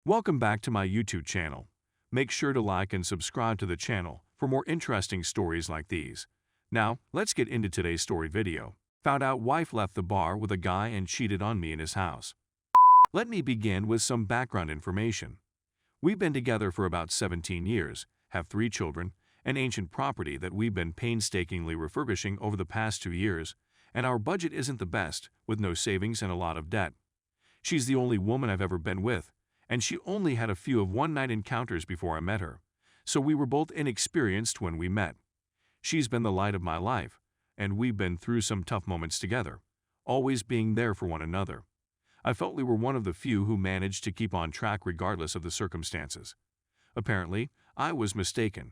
Welcome back to my YouTube channel. Make sure to like and subscribe to the channel for more interesting stories like these. Now, let's get into today's story video. Found out wife left the bar with a guy and cheated on me in his house. Let me begin with some background information. We've been together for about 17 years, have 3 children, an ancient property that we've been painstakingly refurbishing over the past 2 years, and our budget isn't the best, with no savings and a lot of debt. She's the only woman I've ever been with, and she only had a few of one-night encounters before I met her, so we were both inexperienced when we met. She's been the light of my life, and we've been through some tough moments together, always being there for one another. I felt we were one of the few who managed to keep on track regardless of the circumstances. Apparently, I was mistaken.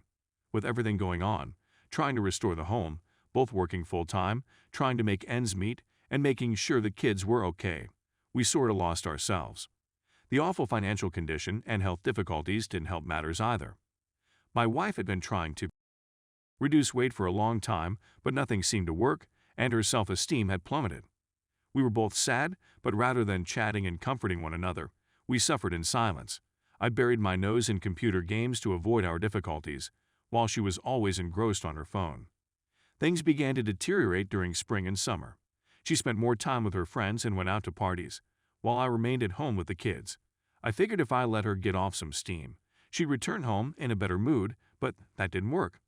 With everything going on, trying to restore the home, both working full-time, trying to make ends meet, and making sure the kids were okay, we sort of lost ourselves. The awful financial condition and health difficulties didn't help matters either. My wife had been trying to reduce weight for a long time, but nothing seemed to work, and her self-esteem had plummeted. We were both sad, but rather than chatting and comforting one another, we suffered in silence. I buried my nose in computer games to avoid our difficulties, while she was always engrossed on her phone. Things began to deteriorate during spring and summer. She spent more time with her friends and went out to parties, while I remained at home with the kids. I figured if I let her get off some steam, she'd return home in a better mood, but that didn't work.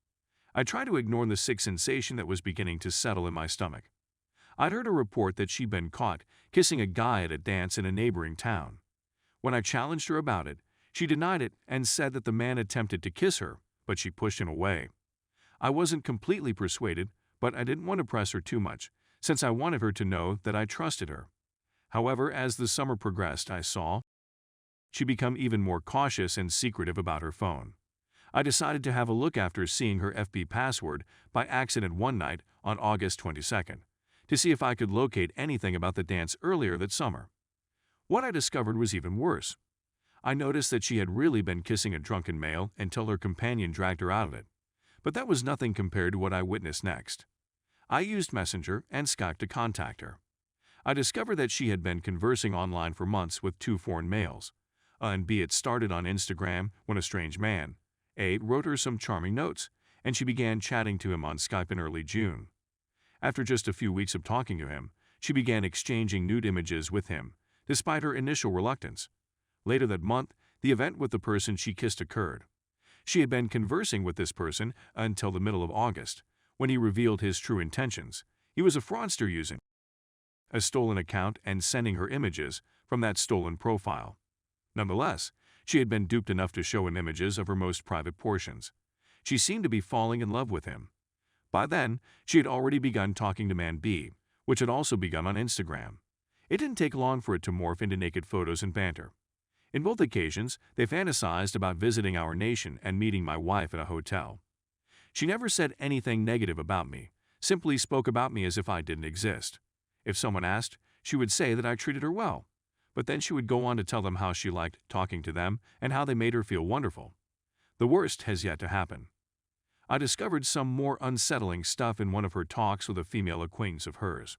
I tried to ignore the sick sensation that was beginning to settle in my stomach. I'd heard a report that she'd been caught kissing a guy at a dance in a neighboring town. When I challenged her about it, she denied it and said that the man attempted to kiss her, but she pushed him away. I wasn't completely persuaded, but I didn't want to press her too much, since I wanted her to know that I trusted her. However, as the summer progressed, I saw she become even more cautious and secretive about her phone. I decided to have a look after seeing her FB password by accident one night on August 22nd, to see if I could locate anything about the dance earlier that summer. What I discovered was even worse. I noticed that she had really been kissing a drunken male until her companion dragged her out of it. But that was nothing compared to what I witnessed next. I used Messenger and Skype to contact her. I discovered that she had been conversing online for months with 2 foreign males. And B, it started on Instagram when a strange man, A, wrote her some charming notes, and she began chatting to him on Skype in early June. After just a few weeks of talking to him, she began exchanging nude images with him, despite her initial reluctance. Later that month, the event with the person she kissed occurred. She had been conversing with this person until the middle of August, when he revealed his true intentions. He was a fraudster using a stolen account and sending her images from that stolen profile. Nonetheless, she had been duped enough to show him images of her most private portions. She seemed to be falling in love with him. By then, she had already begun talking to man B, which had also begun on Instagram. It didn't take long for it to morph into naked photos and banter. In both occasions, they fantasized about visiting our nation and meeting my wife at a hotel. She never said anything negative about me, simply spoke about me as if I didn't exist. If someone asked, she would say that I treated her well, but then she would go on to tell them how she liked talking to them and how they made her feel wonderful. The worst has yet to happen. I discovered some more unsettling stuff in one of her talks with a female acquaintance of hers.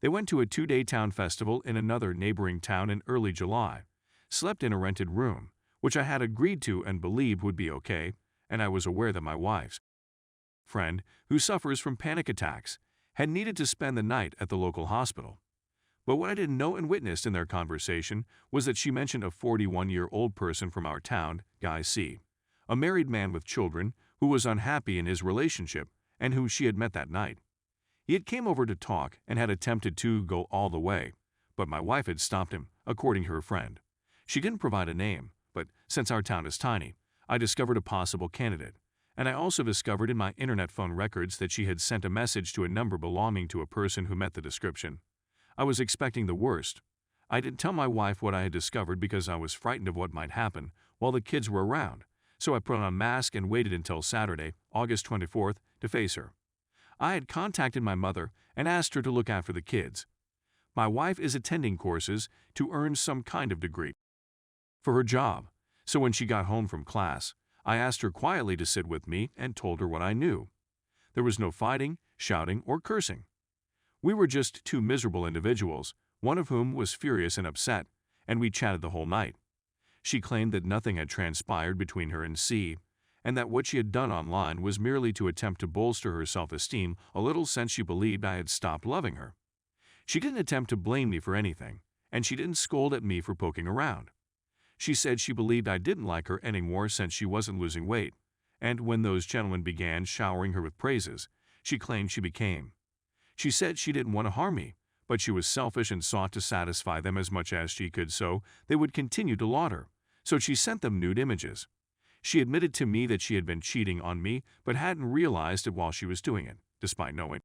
They went to a 2-day town festival in another neighboring town in early July, slept in a rented room, which I had agreed to and believed would be okay, and I was aware that my wife's friend, who suffers from panic attacks, had needed to spend the night at the local hospital. But what I didn't know and witnessed in their conversation was that she mentioned a 41-year-old person from our town, Guy C., a married man with children who was unhappy in his relationship and who she had met that night. He had came over to talk and had attempted to go all the way, but my wife had stopped him, according to her friend. She didn't provide a name, but since our town is tiny, I discovered a possible candidate, and I also discovered in my internet phone records that she had sent a message to a number belonging to a person who met the description. I was expecting the worst. I didn't tell my wife what I had discovered because I was frightened of what might happen while the kids were around, so I put on a mask and waited until Saturday, August 24th, to face her. I had contacted my mother and asked her to look after the kids. My wife is attending courses to earn some kind of degree for her job, so when she got home from class, I asked her quietly to sit with me and told her what I knew. There was no fighting, shouting, or cursing. We were just 2 miserable individuals, one of whom was furious and upset, and we chatted the whole night. She claimed that nothing had transpired between her and C, and that what she had done online was merely to attempt to bolster her self-esteem a little since she believed I had stopped loving her. She didn't attempt to blame me for anything, and she didn't scold at me for poking around. She said she believed I didn't like her anymore since she wasn't losing weight, and when those gentlemen began showering her with praises, she claimed she became. She said she didn't want to harm me, but she was selfish and sought to satisfy them as much as she could so they would continue to laud her. So she sent them nude images. She admitted to me that she had been cheating on me but hadn't realized it while she was doing it, despite knowing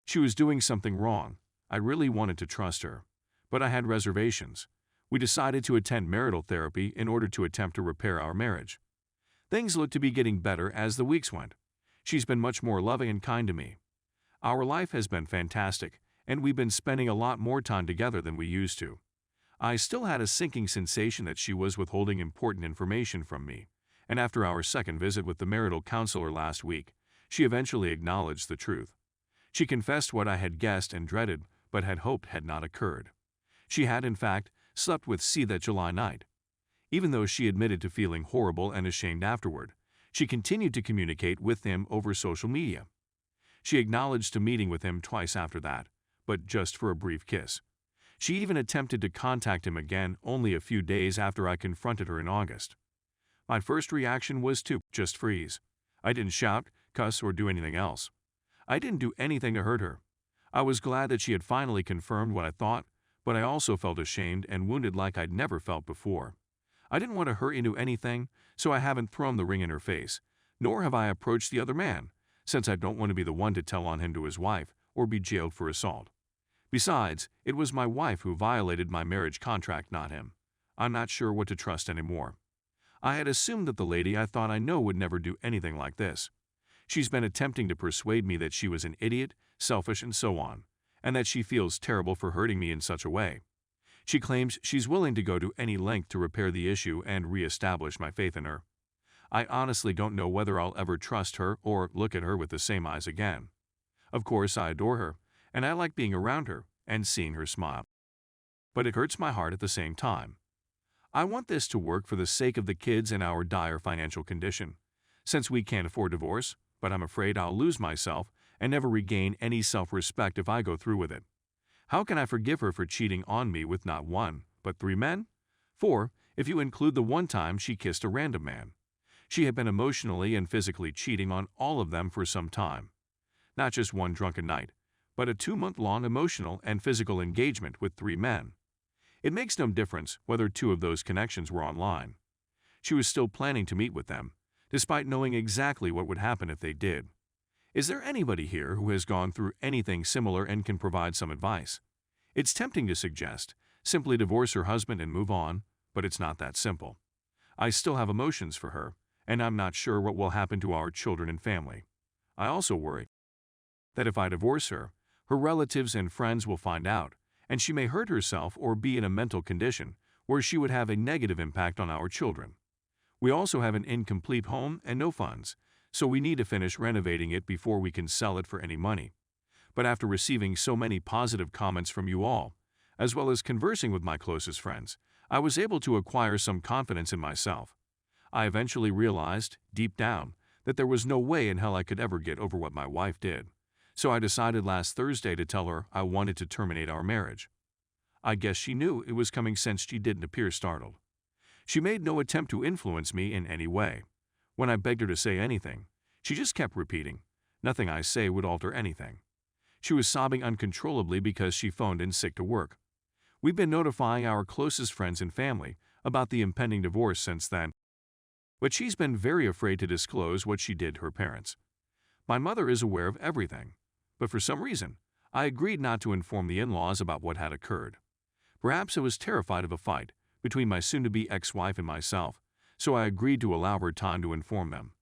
she was doing something wrong. I really wanted to trust her, but I had reservations. We decided to attend marital therapy in order to attempt to repair our marriage. Things looked to be getting better as the weeks went. She's been much more loving and kind to me. Our life has been fantastic, and we've been spending a lot more time together than we used to. I still had a sinking sensation that she was withholding important information from me, and after our second visit with the marital counselor last week, she eventually acknowledged the truth. She confessed what I had guessed and dreaded, but had hoped had not occurred. She had, in fact, slept with C that July night. Even though she admitted to feeling horrible and ashamed afterward, she continued to communicate with him over social media. She acknowledged to meeting with him twice after that, but just for a brief kiss. She even attempted to contact him again only a few days after I confronted her in August. My first reaction was to just freeze. I didn't shout, cuss, or do anything else. I didn't do anything to hurt her. I was glad that she had finally confirmed what I thought, but I also felt ashamed and wounded like I'd never felt before. I didn't want to hurt into anything, so I haven't thrown the ring in her face, nor have I approached the other man, since I don't want to be the one to tell on him to his wife or be jailed for assault. Besides, it was my wife who violated my marriage contract, not him. I'm not sure what to trust anymore. I had assumed that the lady I thought I know would never do anything like this. She's been attempting to persuade me that she was an idiot, selfish, and so on, and that she feels terrible for hurting me in such a way. She claims she's willing to go to any length to repair the issue and re-establish my faith in her. I honestly don't know whether I'll ever trust her or look at her with the same eyes again. Of course, I adore her, and I like being around her and seeing her smile. But it hurts my heart at the same time. I want this to work for the sake of the kids and our dire financial condition, since we can't afford divorce, but I'm afraid I'll lose myself and never regain any self-respect if I go through with it. How can I forgive her for cheating on me with not one, but 3 men? 4, if you include the one time she kissed a random man. She had been emotionally and physically cheating on all of them for some time. Not just one drunken night, but a 2-month-long emotional and physical engagement with 3 men. It makes no difference whether 2 of those connections were online. She was still planning to meet with them, despite knowing exactly what would happen if they did. Is there anybody here who has gone through anything similar and can provide some advice? It's tempting to suggest simply divorce her husband and move on, but it's not that simple. I still have emotions for her, and I'm not sure what will happen to our children and family. I also worry that if I divorce her, her relatives and friends will find out, and she may hurt herself or be in a mental condition where she would have a negative impact on our children. We also have an incomplete home and no funds, so we need to finish renovating it before we can sell it for any money. But after receiving so many positive comments from you all, as well as conversing with my closest friends, I was able to acquire some confidence in myself. I eventually realized, deep down, that there was no way in hell I could ever get over what my wife did. So I decided last Thursday to tell her I wanted to terminate our marriage. I guess she knew it was coming since she didn't appear startled. She made no attempt to influence me in any way. When I begged her to say anything, she just kept repeating, "Nothing I say would alter anything." She was sobbing uncontrollably because she phoned in sick to work. We've been notifying our closest friends and family about the impending divorce since then, but she's been very afraid to disclose what she did to her parents. My mother is aware of everything, but for some reason, I agreed not to inform the in-laws about what had occurred. Perhaps I was terrified of a fight between my soon-to-be ex-wife and myself, so I agreed to allow her time to inform them.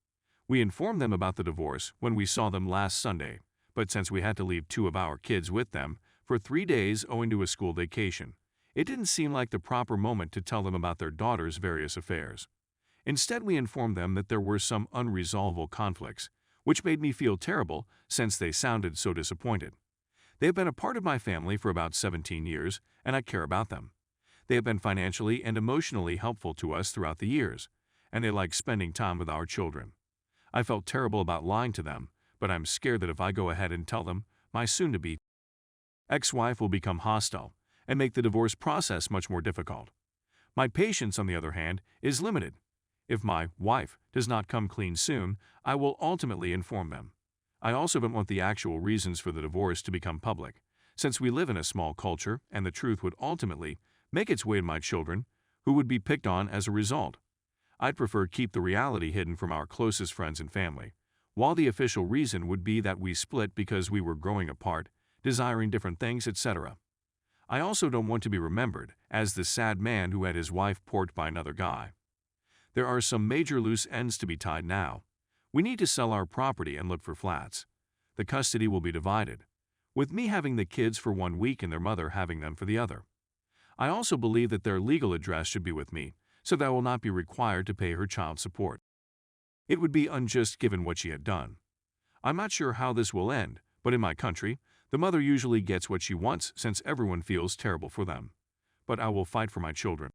We informed them about the divorce when we saw them last Sunday, but since we had to leave 2 of our kids with them for 3 days owing to a school vacation, it didn't seem like the proper moment to tell them about their daughter's various affairs. Instead, we informed them that there were some unresolvable conflicts, which made me feel terrible since they sounded so disappointed. They have been a part of my family for about 17 years, and I care about them. They have been financially and emotionally helpful to us throughout the years, and they like spending time with our children. I felt terrible about lying to them, but I'm scared that if I go ahead and tell them, my soon-to-be ex-wife will become hostile and make the divorce process much more difficult. My patience, on the other hand, is limited. If my wife does not come clean soon, I will ultimately inform them. I also don't want the actual reasons for the divorce to become public, since we live in a small culture and the truth would ultimately make its way to my children, who would be picked on as a result. I'd prefer keep the reality hidden from our closest friends and family, while the official reason would be that we split because we were growing apart, desiring different things, etc. I also don't want to be remembered as the sad man who had his wife porked by another guy. There are some major loose ends to be tied now. We need to sell our property and look for flats. The custody will be divided, with me having the kids for 1 week and their mother having them for the other. I also believe that their legal address should be with me, so that I will not be required to pay her child support. It would be unjust given what she had done. I'm not sure how this will end, but in my country, the mother usually gets what she wants since everyone feels terrible for them. But I will fight for my children.